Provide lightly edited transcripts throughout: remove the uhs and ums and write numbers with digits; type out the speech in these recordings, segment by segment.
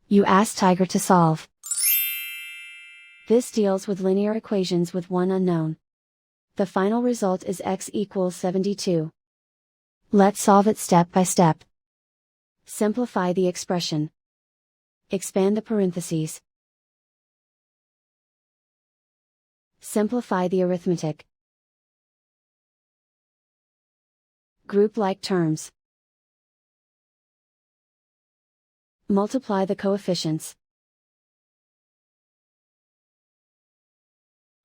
You ask Tiger to solve. This deals with linear equations with one unknown. The final result is x equals 72. Let's solve it step by step. Simplify the expression. Expand the parentheses. Simplify the arithmetic. Group like terms. Multiply the coefficients.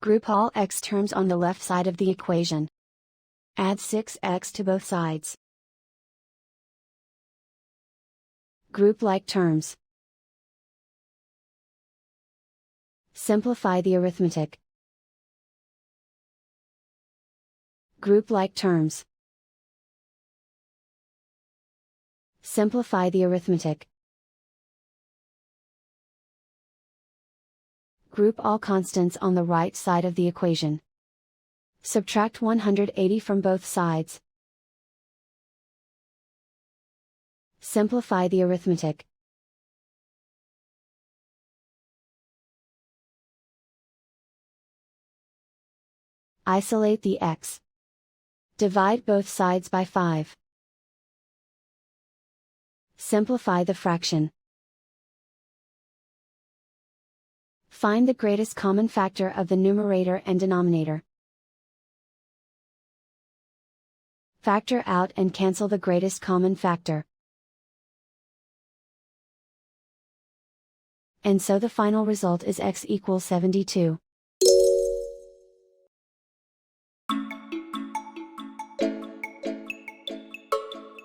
Group all x terms on the left side of the equation. Add 6x to both sides. Group like terms. Simplify the arithmetic. Group like terms. Simplify the arithmetic. Group all constants on the right side of the equation. Subtract 180 from both sides. Simplify the arithmetic. Isolate the x. Divide both sides by 5. Simplify the fraction. Find the greatest common factor of the numerator and denominator. Factor out and cancel the greatest common factor. And so the final result is x equals 72.